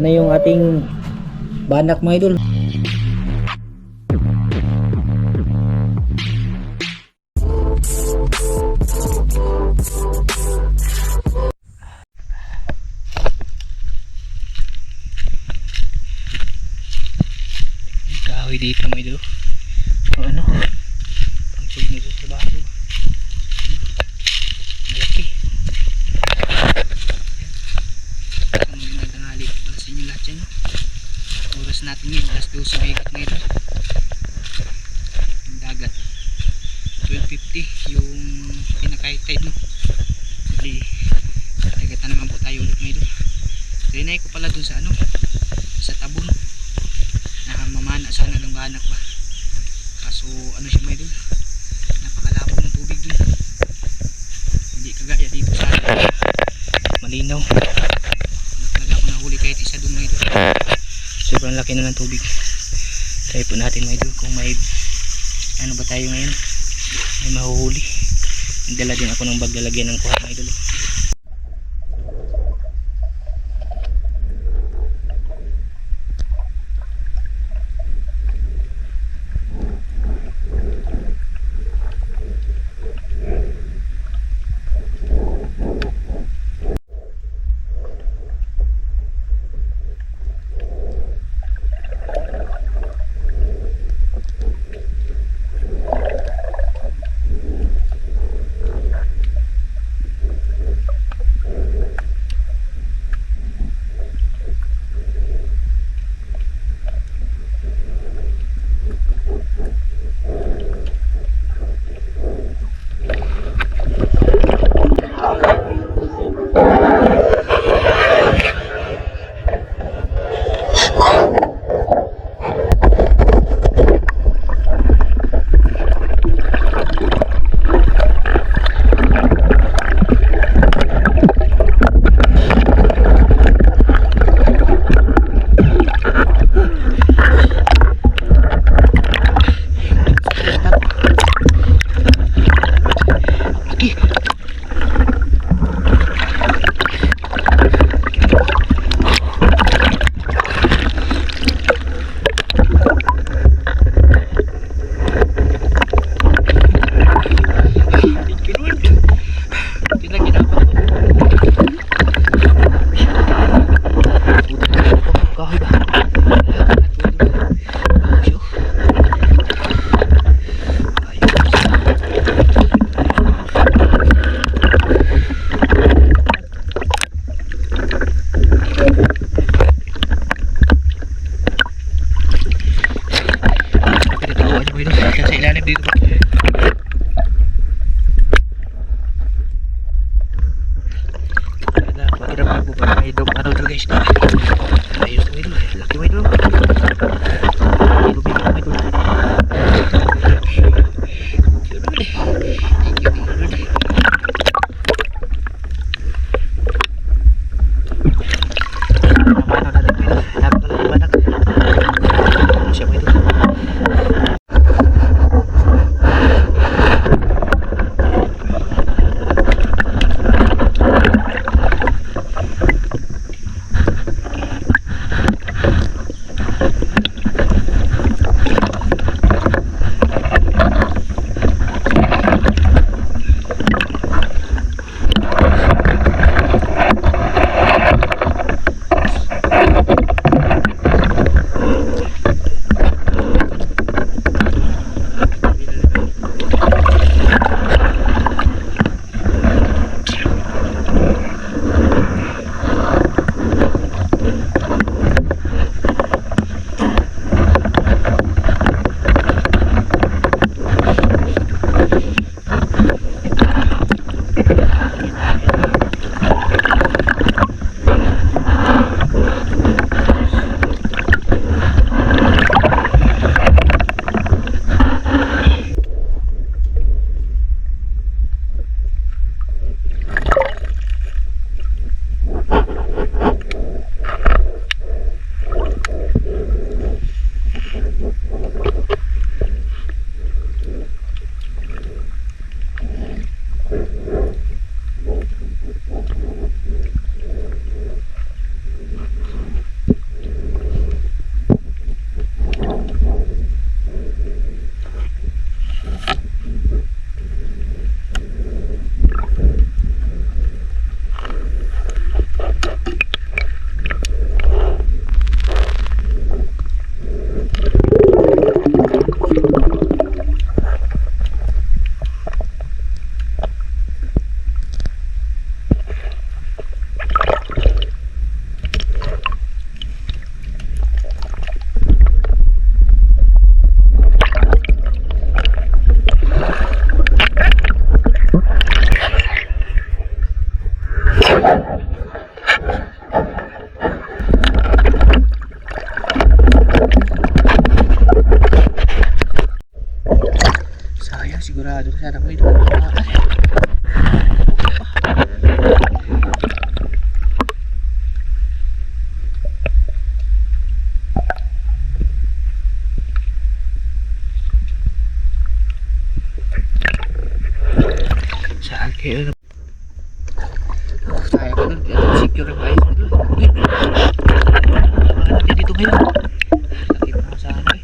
na yung ating banak mga idol. Kahoy dito mga idol. O ano? Pangsig nito sa bato. Malaki. Ang ginadangali para sa inyo lahat yan. Oras natin yun. Alas 12 higit ngayon. Ang dagat. 12:50 yung pinaka-tide no. Jadi nagatan naman po tayo ulit ngayon. Rinay ko pala dun sa ano, sa tabon na mamana sana ng banak ba, kaso ano siya may dun, napakalabo ng tubig dun, hindi kagaya dito sa atin malinaw. Ano talaga ako nahuli kahit isa dun may dun, sobrang laki na ng tubig. Try po natin may dun kung may ano ba tayo ngayon, may mahuhuli. Nagdala din ako ng bag lalagyan ng kuha mga idol. sigurado sana mo ito. Saan kayo? Saya ko nun, secure ba ayos nito? Baka natin dito ngayon. Takip na sa ano eh.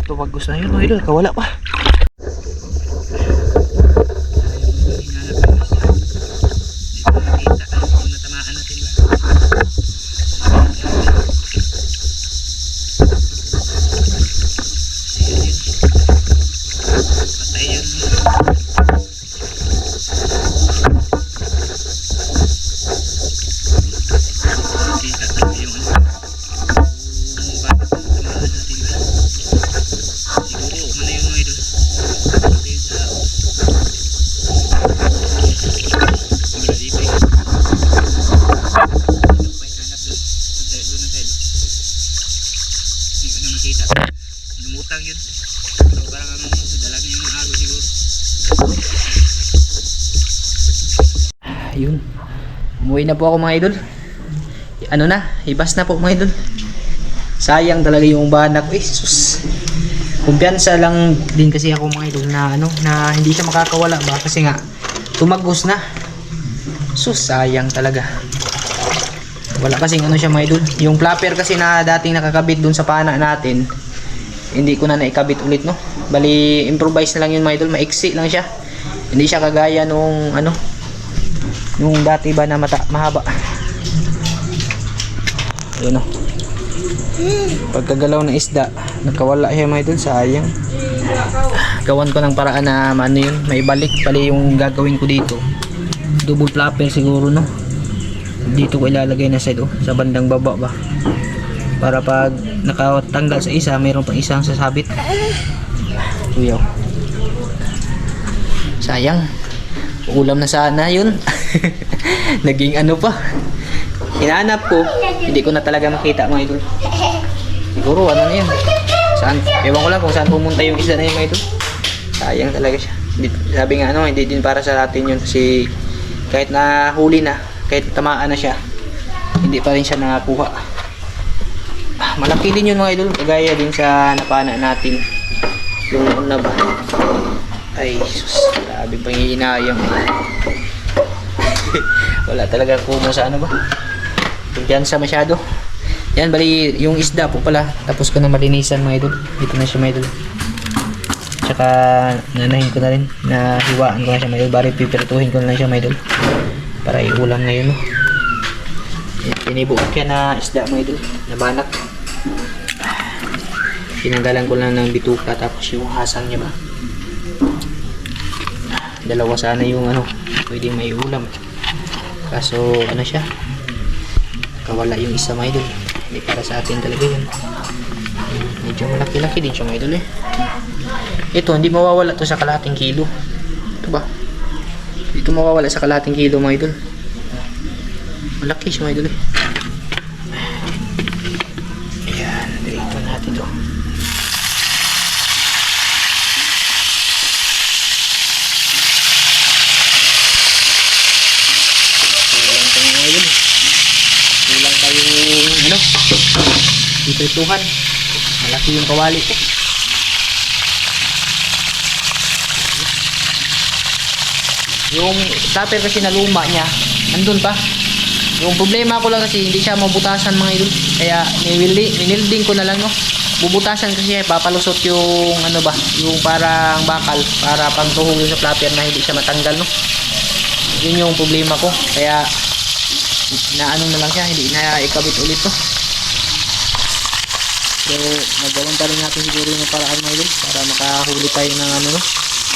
Tumagos na yun, idol. Kawala pa. Lumutang yun. So parang ano yun, nadalag niya yung araw siguro. Ayun. Umuwi na po ako mga idol. Ano na, ibas na po mga idol. Sayang talaga yung banak. Eh, sus. Kumpiyansa lang din kasi ako mga idol na ano, na hindi siya makakawala ba kasi nga tumagos na. Sus, sayang talaga. Wala kasing ano siya mga idol. Yung flapper kasi na dating nakakabit dun sa pana natin, hindi ko na naikabit ulit no. Bali improvise na lang yun mga idol, maiksi lang siya. Hindi siya kagaya nung ano, nung dati ba na mahaba. Ayun no. Pagkagalaw ng isda, nakawala siya mga idol, sayang. Gawan ko ng paraan na ano yun, may balik pali yung gagawin ko dito. Double flapper siguro no. Dito ko ilalagay na side sa bandang baba ba, para pag nakatanggal sa isa mayroon pang isang sasabit. Uyaw, sayang, ulam na sana yun. Naging ano pa, hinahanap ko, hindi ko na talaga makita mga idol. Siguro ano na yun, saan, ewan ko lang kung saan pumunta yung isda na yun mga idol. Sayang talaga siya. Sabi nga ano, hindi din para sa atin yun kasi kahit na huli na, kahit tamaan na siya, hindi pa rin siya nakakuha. Malaki din yun mga idol, kagaya din sa napana natin yung una ba. Ay sus, grabe panghihinayang. Wala talaga kumo sa ano ba, kumpiyansa masyado. Yan, bali yung isda po pala tapos ko na malinisan mga idol. Ito na siya mga idol, tsaka nanahin ko na rin, nahiwaan ko na siya mga idol. Bari pipirtuhin ko na lang siya mga idol para iulam ngayon no. Pinibuok yan na isda mga idol, na banak. Tinanggalan ko lang ng bituka tapos yung hasang niya ba. Dalawa sana yung ano, pwedeng may ulam. Kaso ano siya, kawala yung isa mga idol. Hindi para sa atin talaga yun. Medyo malaki-laki din siya mga idol eh. Ito hindi mawawala to sa kalahating kilo. Ito ba? Dito mawawala sa kalahating kilo mga idol. Malaki siya mga idol eh. Ayan, dito natin to. Kulang tayo mga idol. Kulang tayo ano, iprituhan. Malaki yung kawali ko. Yung flapper kasi na luma niya, andun pa. Yung problema ko lang kasi hindi siya mabutasan mga idol. Kaya ninilding ko na lang no. Bubutasan kasi papalusot yung ano ba, yung parang bakal para pangtuhog yung sa flapper na hindi siya matanggal no. Yun yung problema ko. Kaya na ano na lang siya, hindi na ikabit ulit to. So nagawan pa rin natin siguro yung paraan mga idol para makahuli tayo ng ano no.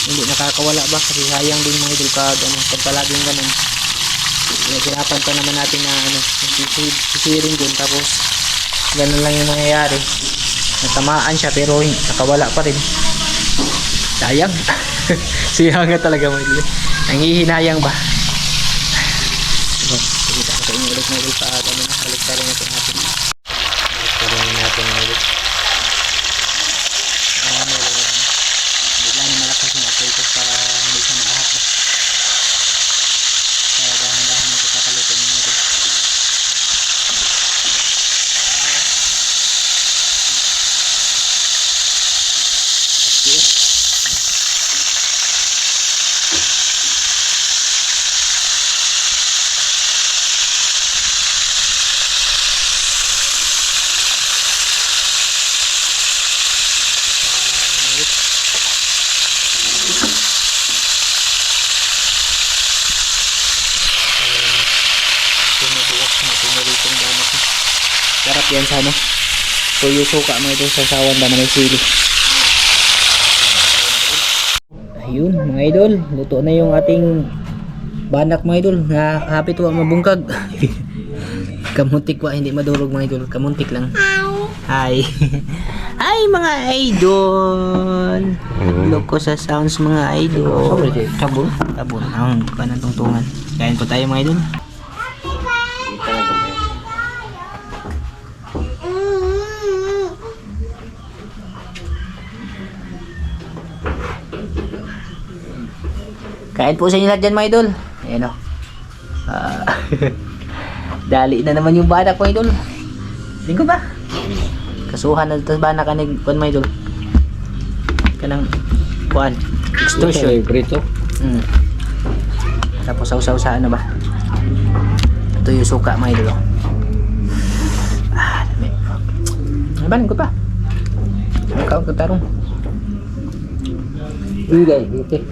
Hindi nakakawala ba kasi sayang din mga idol pag ano, pag palaging ganun. Hirapan pa naman natin na ano, sisirin dun tapos ganun lang yung nangyayari. Natamaan siya pero nakawala pa rin. Sayang. Sayang nga talaga mga idol. Nangihinayang ba? Pakita ko sa natin ulit mga idol sa atin. Balik pa rin natin natin. Balik pa rin natin mga idol. Bigla na malakas yung apoy ko para hindi siya maahap ba. Kaya dahan-dahan yung kakakaluto mga idol. Sarap yan sa ano, tuyo suka mga idol sa sawan ba na may sili. Ayun mga idol, luto na yung ating banak mga idol. Nakakapit wa mabungkag. Kamuntik wa, hindi madurog mga idol, kamuntik lang. Hi. Hi mga idol. Loko sa sounds mga idol. Tabon. Tabon. Ang kanang tungtungan. Kain po tayo mga idol. Kain po sa inyo lahat dyan mga idol. Ayan o. Dali na naman yung banak mga idol. Tingko ba? Kasuhan na tas banak ka nagkuhan mga idol. Kanang kuhan. Extortion. Prito. Tapos sausaw sa ano ba? Ito yung suka mga idol. Dami. Nabanin ko pa. Ikaw katarong. Uy, okay.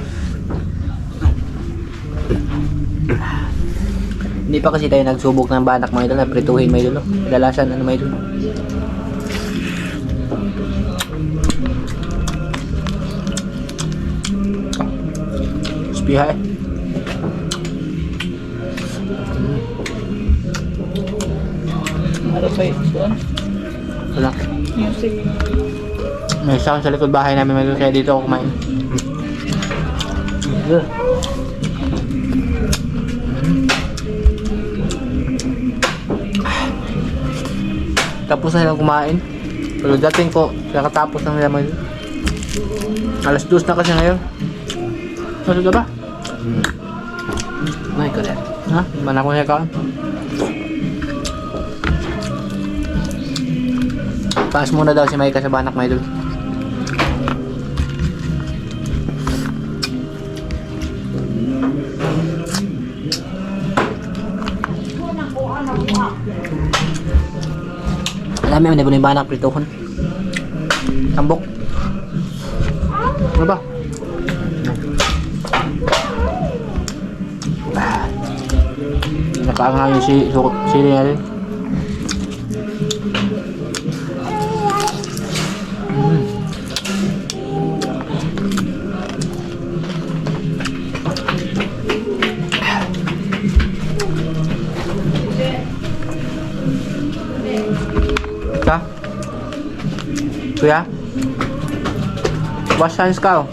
Hindi pa kasi tayo nagsubok ng banak mga idol na prituhin mga idol. Kadalasan ano mga idol. Spiha eh. Ano pa yun? Wala. May sound sa likod bahay namin mga idol kaya dito ako kumain. Tapos na silang kumain. Pero dating ko, kakatapos na nila mga. Alas 2 na kasi ngayon. Masud ka ba? May ko rin. Ha? Mana ko siya kaan. Paas muna daw si Maika sa banak mga idol. Alam mo, hindi ko na yung banak prituhon. Tambok. Ano ba? Nakaangang yung sili natin. Ka? Kuya? Wash hands ka oh.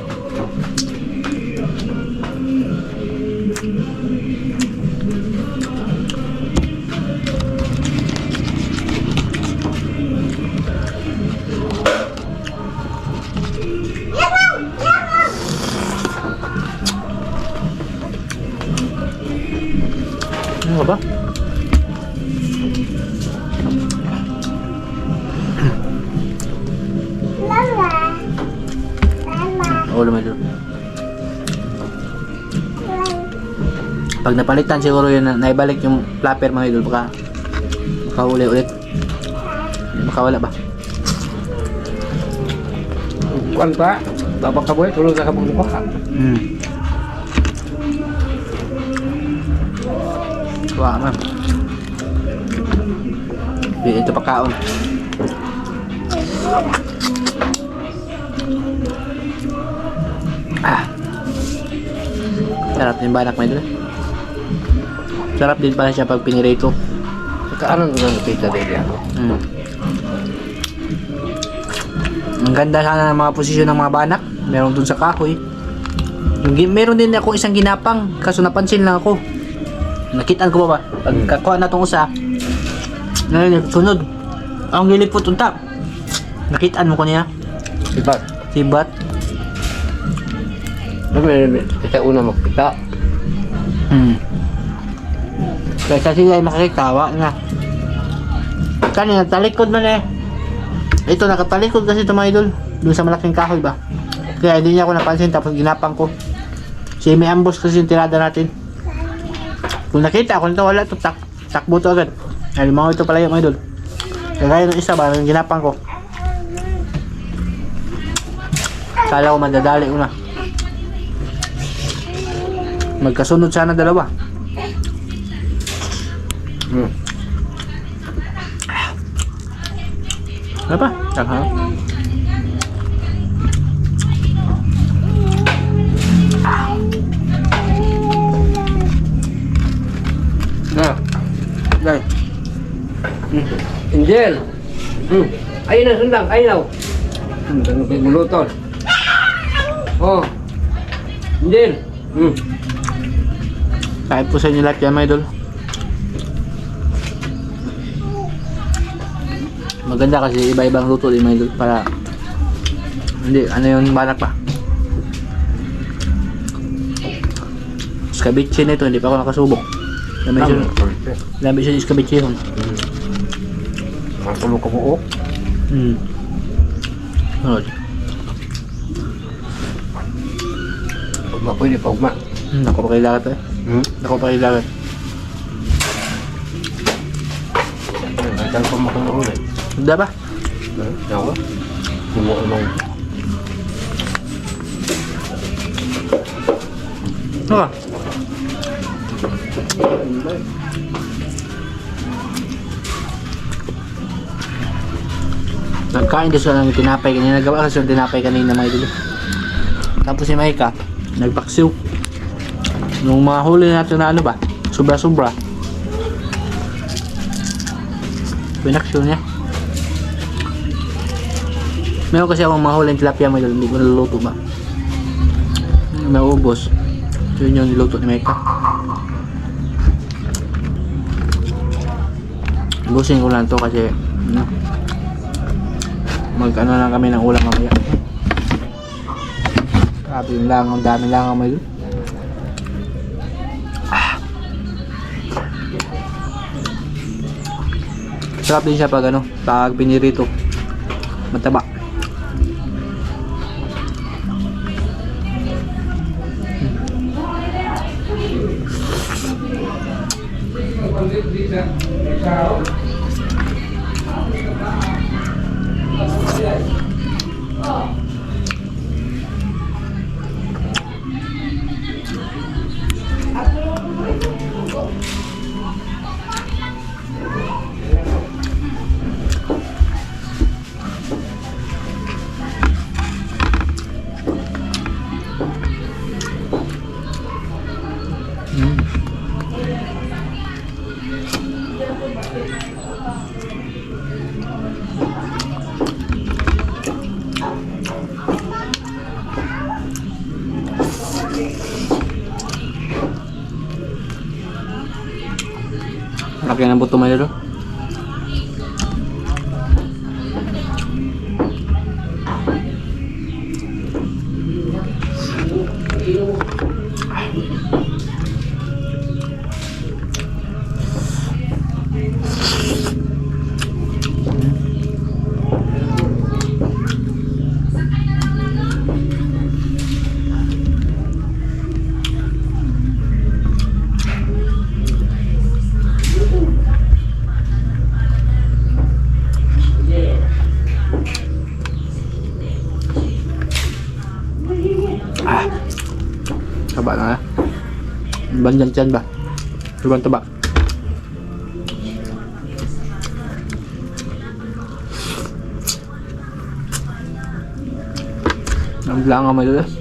Ano ba? Ulo mo dito. Pag napalitan siguro yun, naibalik yung flapper mga idol, baka makahuli ulit. Makawala ba? Kuan pa. Babak ka boy, tulog sa kabang mukha. Wah man. Ito pagkaon. Sarap din banak mga idol. Sarap din pala siya pag pinirito. Kaano nga pizza din yan? Ang ganda sana ng mga posisyon ng mga banak. Meron dun sa kahoy. Meron din ako isang ginapang, kaso napansin lang ako. Nakitaan ko ba ba? Pagkakuha na itong usa, sunod. Ang gilipot unta. Nakitaan mo ko niya. Ibat. Sibat. Kita una makita. Kaya sila ay makikitawa na. Kanina, talikod man eh. Ito, nakatalikod kasi ito mga idol. Doon sa malaking kahoy ba? Kaya hindi niya ako napansin tapos ginapang ko. Si may ambush kasi yung tirada natin. Kung nakita ako nito, wala ito. Takbo to agad. Ay, mga ito pala yung mga idol. Kagaya ng isa ba, yung ginapang ko. Kala ko madadali ko na. Magkasunod sana dalawa. Ano pa? Saka. Na. Dahil. Angel. Ayun na sundang, ayun na. Tanong kay guluton. Oh. Angel. Kahit po sa inyo lahat yan mga idol. Maganda kasi iba-ibang luto din mga idol para hindi, ano yung banak pa. Scabeche na ito, hindi pa ako nakasubok. Labi siya yung scabeche yun. Matulog ka buo. Sunod. Pagma pwede, pagma. Naku pa kailangan to eh. Naku pa kailangan. Nagdal pa makang ulit. Hindi ba? Ako? Sumo naman. Ano ka? Nagkain din siya ng tinapay kanina. Nagawa kasi yung tinapay kanina mga idol. Tapos si Maika, nagpaksiw. Nung mga huli natin na ano ba, sobra-sobra. Pinaksiw niya. Meron kasi akong mga huling tilapia mga idol, hindi ko naluluto ba. May ubos. Yun yung niluto ni Maika. Ubusin ko lang to kasi ano, mag-ano lang kami ng ulam mamaya. Grabe yung langaw, dami langaw mga idol. Sarap din siya pag ano, pag binirito. Mataba. Laki ng buto mga idol. Taba na. Banyan dyan ba? Sobrang taba. Ang lang ang madulas.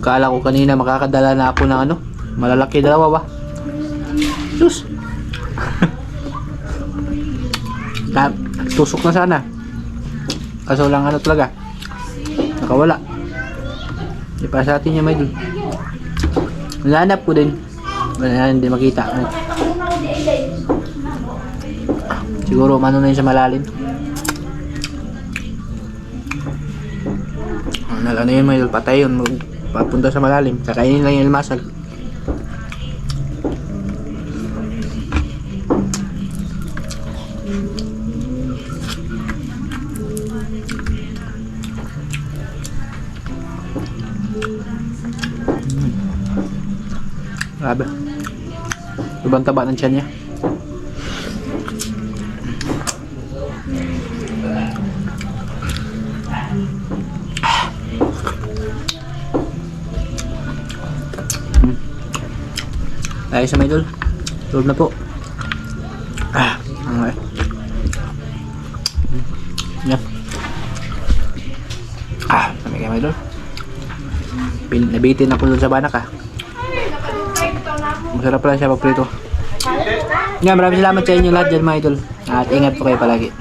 Kala ko kanina makakadala na ako ng ano, malalaki dalawa ba? Sus! Tusok na sana. Kaso lang ano talaga, nakawala. Di pa sa atin niya may dun. Nahanap ko din. Wala, hindi makita. Siguro mano na yun sa malalim. Ano yun, may patay yun. Papunta sa malalim. Kakainin lang yung almasag. Grabe. Ibang taba ng tiyan niya. Tayo sa may idol. Tulog na po. Okay. Yan. Kami kayo may idol. Nabitin ako doon sa banak Masarap pala siya pagprito. Nga, maraming salamat sa inyo lahat dyan mga idol. At ingat po kayo palagi.